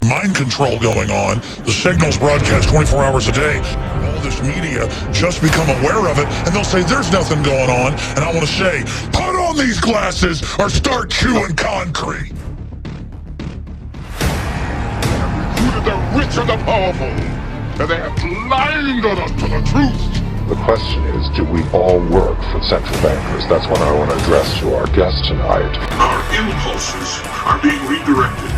mind control going on. The signals broadcast 24 hours a day. All this media just become aware of it, and they'll say there's nothing going on. And I want to say, put on these glasses or start chewing concrete. The rich and the powerful, and they have blinded us to the truth. The question is, do we all work for central bankers? That's what I want to address to our guest tonight. Our impulses are being redirected.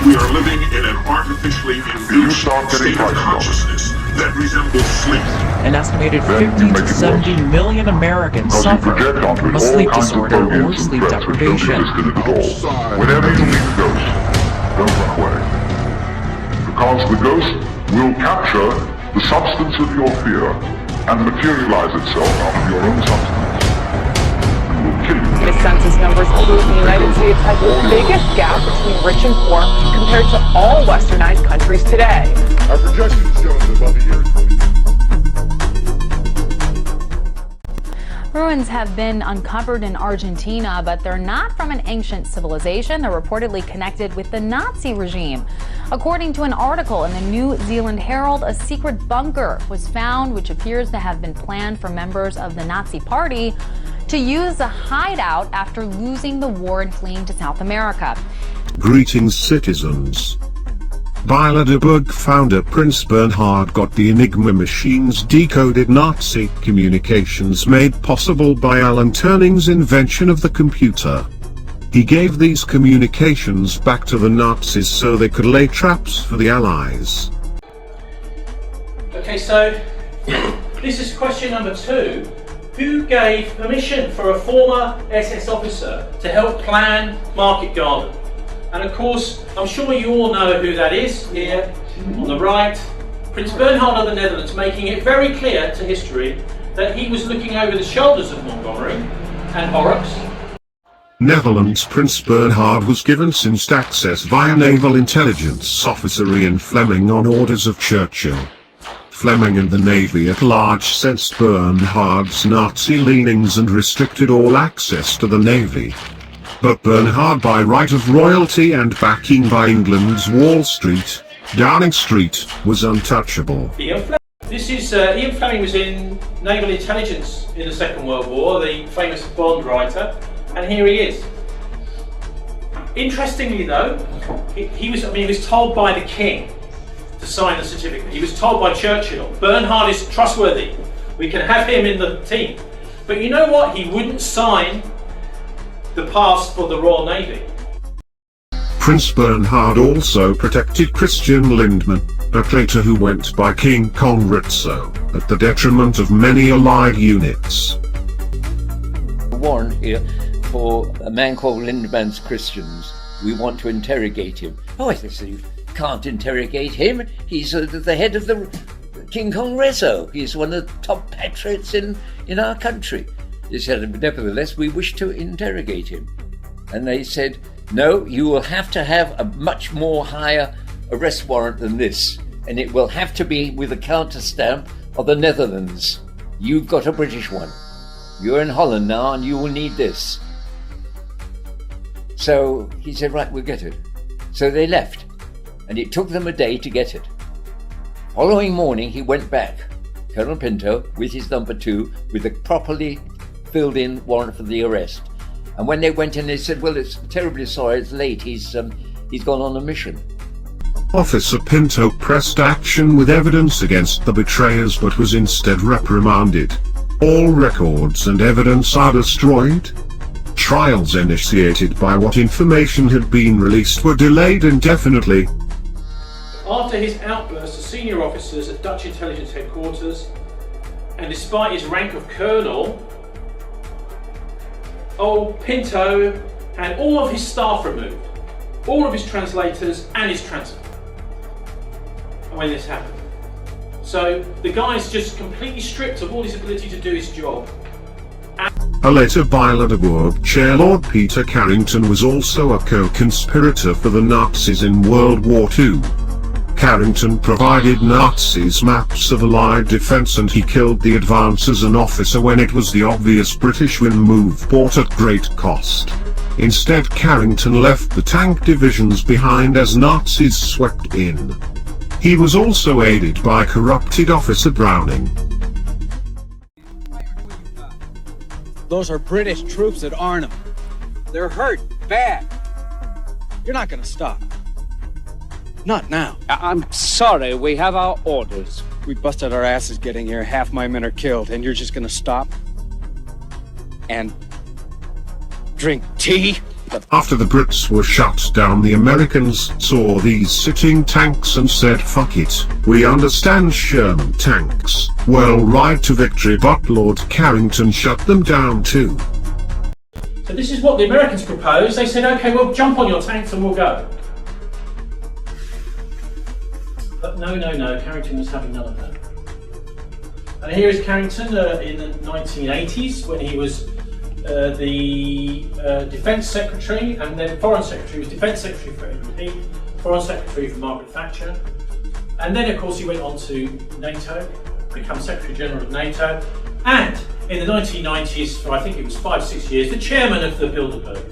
We are living in an artificially induced state of consciousness that resembles sleep. An estimated 50 to 70 million Americans suffer from a sleep disorder or sleep deprivation. Whenever you meet a ghost, don't run away. Because the ghost will capture the substance of your fear and materialize itself out of your own substance and will kill you. The census numbers prove the United States has the biggest gap between rich and poor compared to all westernized countries today. Our projections show that by the year 20... Ruins have been uncovered in Argentina, but they're not from an ancient civilization. They're reportedly connected with the Nazi regime. According to an article in the New Zealand Herald, a secret bunker was found which appears to have been planned for members of the Nazi Party to use as a hideout after losing the war and fleeing to South America. Greetings, citizens. Bilderberg founder Prince Bernhard got the Enigma Machine's decoded Nazi communications made possible by Alan Turning's invention of the computer. He gave these communications back to the Nazis so they could lay traps for the Allies. Okay, so this is question number 2. Who gave permission for a former SS officer to help plan Market Garden? And of course, I'm sure you all know who that is here on the right. Prince Bernhard of the Netherlands, making it very clear to history that he was looking over the shoulders of Montgomery and Horrocks. Netherlands Prince Bernhard was given instant access via naval intelligence officer Ian Fleming on orders of Churchill. Fleming and the Navy at large sensed Bernhard's Nazi leanings and restricted all access to the Navy. But Bernhard, by right of royalty and backing by England's Wall Street, Downing Street, was untouchable. Ian Fleming was in naval intelligence in the Second World War, the famous Bond writer, and here he is. Interestingly though, he was told by the King to sign the certificate. He was told by Churchill, Bernhard is trustworthy, we can have him in the team. But you know what? He wouldn't sign the pass for the Royal Navy. Prince Bernhard also protected Christian Lindman, a traitor who went by King Conradso, at the detriment of many Allied units. A warrant here for a man called Lindman's Christians. We want to interrogate him. Oh, I said, you can't interrogate him. He's the head of the King Conradso. He's one of the top patriots in our country. He said, nevertheless, we wish to interrogate him. And they said, no, you will have to have a much more higher arrest warrant than this. And it will have to be with a counter stamp of the Netherlands. You've got a British one. You're in Holland now and you will need this. So he said, right, we'll get it. So they left. And it took them a day to get it. Following morning, he went back, Colonel Pinto, with his number 2, with a properly filled in warrant for the arrest. And when they went in, they said, well, it's terribly sorry, it's late, he's gone on a mission. Officer Pinto pressed action with evidence against the betrayers but was instead reprimanded. All records and evidence are destroyed. Trials initiated by what information had been released were delayed indefinitely. After his outburst to senior officers at Dutch intelligence headquarters, and despite his rank of colonel, old Pinto had all of his staff removed, all of his translators and his translator, when this happened. So the guy's just completely stripped of all his ability to do his job. A later Bilderberg chair Lord Peter Carrington was also a co-conspirator for the Nazis in World War II. Carrington provided Nazis maps of Allied defense and he killed the advance as an officer when it was the obvious British win move bought at great cost. Instead, Carrington left the tank divisions behind as Nazis swept in. He was also aided by corrupted Officer Browning. Those are British troops at Arnhem. They're hurt, bad. You're not gonna stop. Not now. I'm sorry, we have our orders. We busted our asses getting here, half my men are killed, and you're just gonna stop? And drink tea? After the Brits were shut down, the Americans saw these sitting tanks and said, fuck it, we understand Sherman tanks. Well, ride to victory, but Lord Carrington shut them down too. So this is what the Americans proposed. They said, okay, well, jump on your tanks and we'll go. But no, Carrington was having none of that. And here is Carrington in the 1980s when he was the Defence Secretary and then Foreign Secretary. He was Defence Secretary for Edward Heath, Foreign Secretary for Margaret Thatcher, and then of course he went on to NATO, become Secretary General of NATO, and in the 1990s, for I think it was 5-6 years, the chairman of the Bilderberg.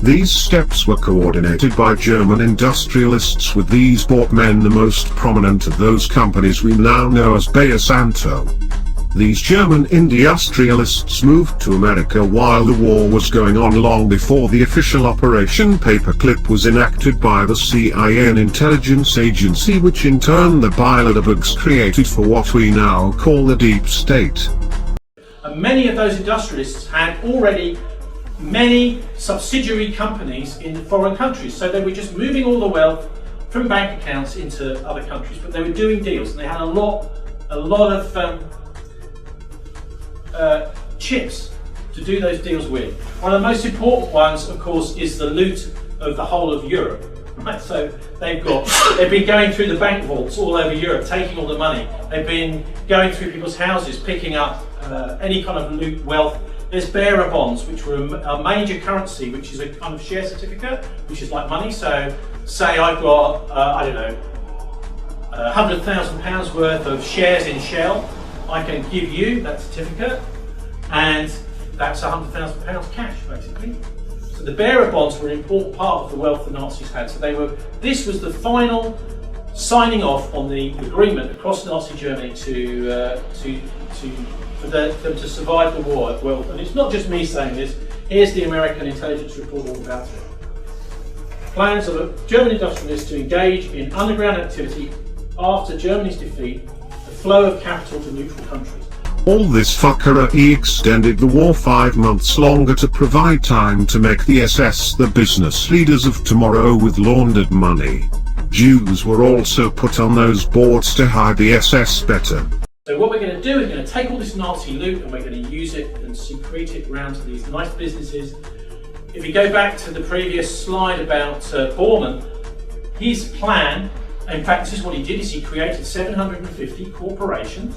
These steps were coordinated by German industrialists, with these bought men the most prominent of those companies we now know as Bayer Santo. These German industrialists moved to America while the war was going on, long before the official Operation Paperclip was enacted by the CIA, an intelligence agency which in turn the Bilderbergs created for what we now call the Deep State. And many of those industrialists had already many subsidiary companies in foreign countries, so they were just moving all the wealth from bank accounts into other countries, but they were doing deals, and they had a lot of chips to do those deals with. One of the most important ones, of course, is the loot of the whole of Europe. Right? So they've been going through the bank vaults all over Europe, taking all the money. They've been going through people's houses, picking up any kind of loot wealth. There's bearer bonds, which were a major currency, which is a kind of share certificate, which is like money. So say I've got, I don't know, £100,000 worth of shares in Shell. I can give you that certificate, and that's £100,000 cash, basically. So the bearer bonds were an important part of the wealth the Nazis had. So this was the final signing off on the agreement across Nazi Germany for them to survive the war. Well, and it's not just me saying this. Here's the American intelligence report all about it. Plans of a German industrialists to engage in underground activity after Germany's defeat, the flow of capital to neutral countries. All this fuckery extended the war 5 months longer to provide time to make the SS the business leaders of tomorrow with laundered money. Jews were also put on those boards to hide the SS better. So what we're going to do is going to take all this Nazi loot and we're going to use it and secrete it around to these nice businesses. If you go back to the previous slide about Bormann, his plan, in fact this is what he did, is he created 750 corporations,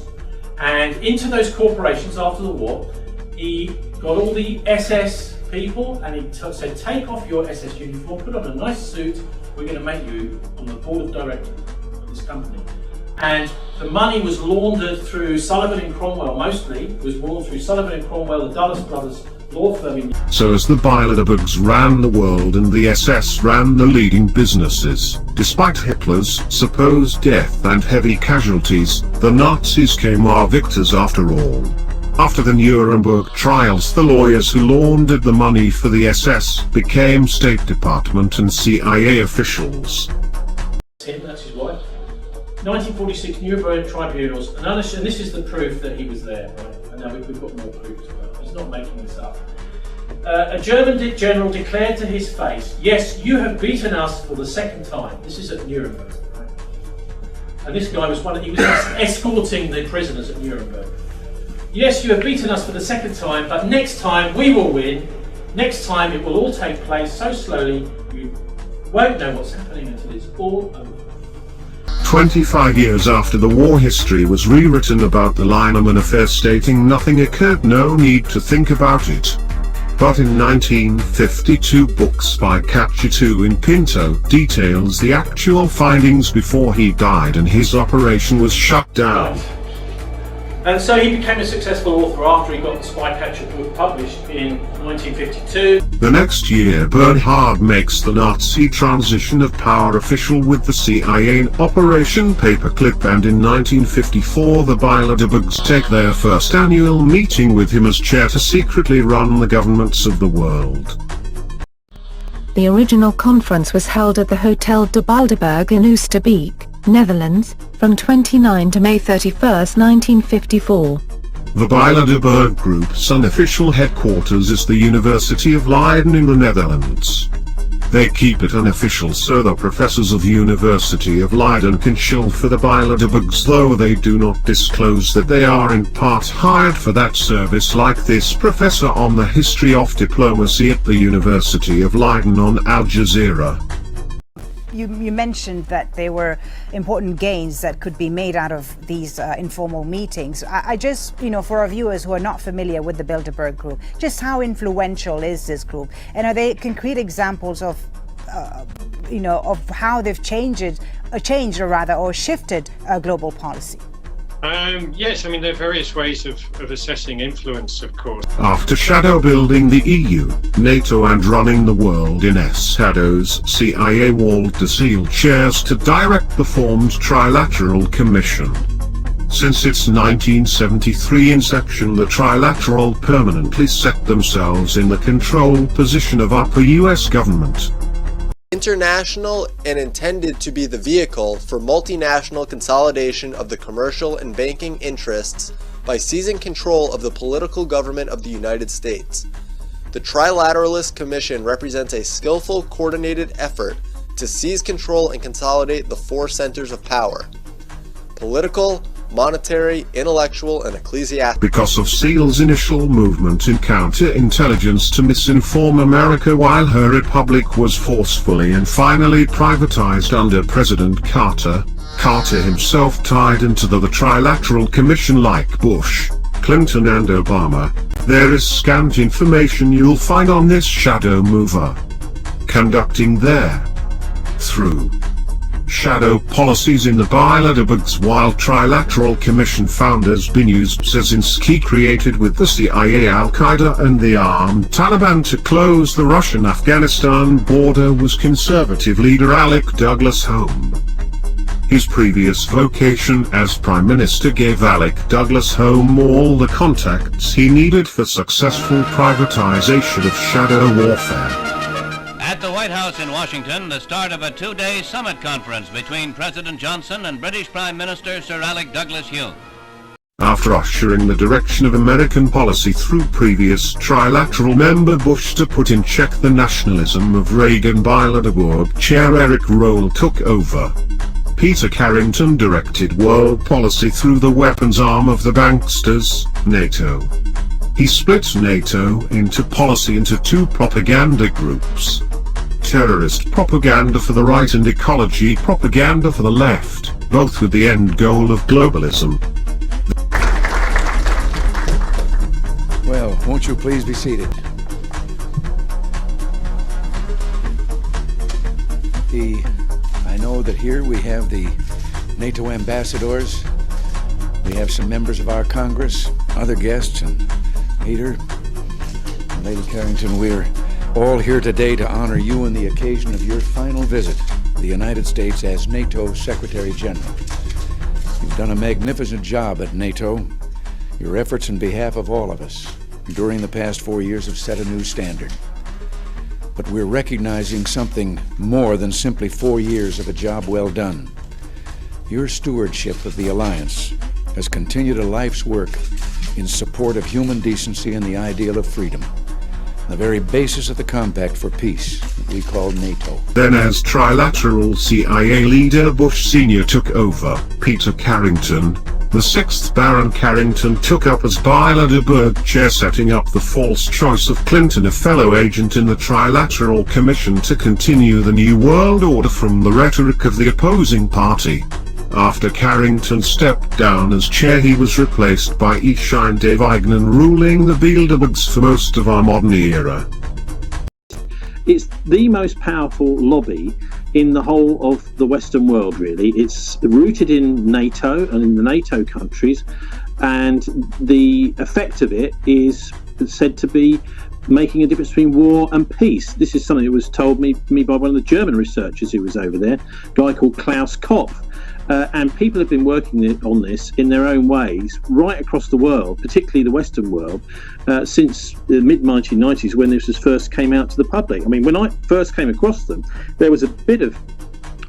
and into those corporations after the war he got all the SS people and he said, take off your SS uniform, put on a nice suit, we're going to make you on the board of directors of this company. And the money was laundered through Sullivan and Cromwell, mostly. It was laundered through Sullivan and Cromwell, the Dulles brothers law firm. So as the Bilderbergs ran the world and the SS ran the leading businesses, despite Hitler's supposed death and heavy casualties, the Nazis came our victors after all. After the Nuremberg trials, the lawyers who laundered the money for the SS became State Department and CIA officials. That's his wife. 1946 Nuremberg tribunals, and this is the proof that he was there, right? And now we've got more proof as well. He's not making this up. A German general declared to his face, yes, you have beaten us for the second time. This is at Nuremberg, right? And this guy was he was escorting the prisoners at Nuremberg. Yes, you have beaten us for the second time, but next time we will win. Next time it will all take place so slowly you won't know what's happening until it's all over. 25 years after the war, history was rewritten about the Lineman affair, stating nothing occurred, no need to think about it. But in 1952 books by Cachitu in Pinto details the actual findings before he died and his operation was shut down. And so he became a successful author after he got the Spycatcher book published in 1952. The next year, Bernhard makes the Nazi transition of power official with the CIA in Operation Paperclip, and in 1954 the Bilderbergs take their first annual meeting with him as chair to secretly run the governments of the world. The original conference was held at the Hotel de Bilderberg in Oosterbeek, Netherlands, from 29 to May 31, 1954. The Bilderberg Group's unofficial headquarters is the University of Leiden in the Netherlands. They keep it unofficial so the professors of the University of Leiden can shill for the Bilderbergs, though they do not disclose that they are in part hired for that service, like this professor on the history of diplomacy at the University of Leiden on Al Jazeera. You mentioned that there were important gains that could be made out of these informal meetings. I just, for our viewers who are not familiar with the Bilderberg Group, just how influential is this group? And are they concrete examples of, of how they've changed or shifted global policy? Yes, there are various ways of assessing influence, of course. After shadow building the EU, NATO and running the world in shadows, CIA walled the SEAL chairs to direct the formed Trilateral Commission. Since its 1973 inception, the Trilateral permanently set themselves in the control position of upper US government. International and intended to be the vehicle for multinational consolidation of the commercial and banking interests by seizing control of the political government of the United States. The Trilateralist Commission represents a skillful, coordinated effort to seize control and consolidate the four centers of power: political, monetary, intellectual, and ecclesiastical. Because of SEAL's initial movement in counterintelligence to misinform America while her republic was forcefully and finally privatized under President Carter, Carter himself tied into the Trilateral Commission like Bush, Clinton and Obama, there is scant information you'll find on this shadow mover conducting their through shadow policies in the Bilderbergs, while Trilateral Commission founders Benous Brzezinski created with the CIA, Al-Qaeda and the armed Taliban to close the Russian-Afghanistan border was conservative leader Alec Douglas Home. His previous vocation as Prime Minister gave Alec Douglas Home all the contacts he needed for successful privatization of shadow warfare. At the White House in Washington, the start of a two-day summit conference between President Johnson and British Prime Minister Sir Alec Douglas Home. After ushering the direction of American policy through previous Trilateral member Bush to put in check the nationalism of Reagan, Bilderberg chair Eric Roll took over. Peter Carrington directed world policy through the weapons arm of the banksters, NATO. He split NATO into two propaganda groups: terrorist propaganda for the right and ecology propaganda for the left, both with the end goal of globalism. Well, won't you please be seated? I know that here we have the NATO ambassadors, we have some members of our Congress, other guests, and Peter and Lady Carrington, we're all here today to honor you on the occasion of your final visit to the United States as NATO Secretary General. You've done a magnificent job at NATO. Your efforts on behalf of all of us during the past 4 years have set a new standard. But we're recognizing something more than simply 4 years of a job well done. Your stewardship of the Alliance has continued a life's work in support of human decency and the ideal of freedom, the very basis of the compact for peace that we call NATO. Then as Trilateral CIA leader Bush Sr. took over, Peter Carrington, the 6th Baron Carrington, took up as Bilderberg chair, setting up the false choice of Clinton, a fellow agent in the Trilateral Commission, to continue the New World Order from the rhetoric of the opposing party. After Carrington stepped down as chair, he was replaced by Ishine de Vignan, ruling the Bilderbergs for most of our modern era. It's the most powerful lobby in the whole of the Western world, really. It's rooted in NATO and in the NATO countries. and the effect of it is said to be making a difference between war and peace. This is something that was told me by one of the German researchers who was over there, a guy called Klaus Kopf. And people have been working on this in their own ways right across the world, particularly the Western world, since the mid-1990s when this first came out to the public. I mean, when I first came across them, there was a bit of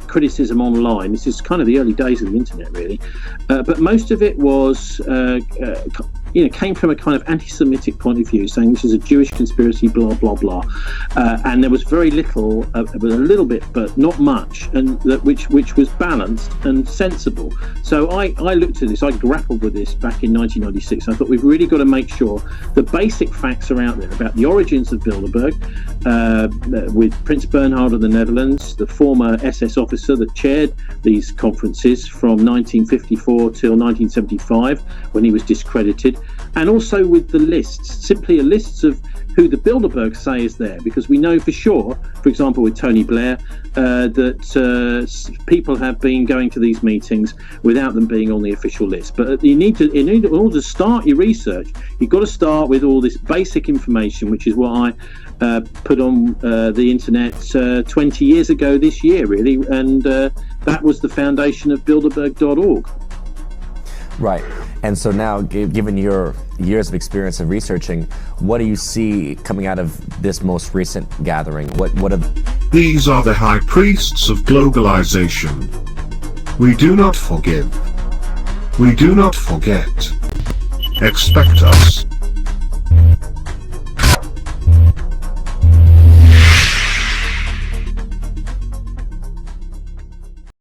criticism online. This is kind of the early days of the internet, really. But most of it was, came from a kind of anti-Semitic point of view, saying this is a Jewish conspiracy, blah, blah, blah. And there was very little, a little bit, but not much, and which was balanced and sensible. So I looked at this, I grappled with this back in 1996. I thought we've really got to make sure the basic facts are out there about the origins of Bilderberg, with Prince Bernhard of the Netherlands, the former SS officer that chaired these conferences from 1954 till 1975 when he was discredited, and also with the lists, simply a list of who the Bilderberg say is there, because we know for sure, for example with Tony Blair, that people have been going to these meetings without them being on the official list. But in order to start your research, you've got to start with all this basic information, which is what I put on the internet 20 years ago this year, really, and that was the foundation of Bilderberg.org. Right. And so now, given your years of experience of researching, what do you see coming out of this most recent gathering? What are These are the High Priests of Globalization. We do not forgive. We do not forget. Expect us.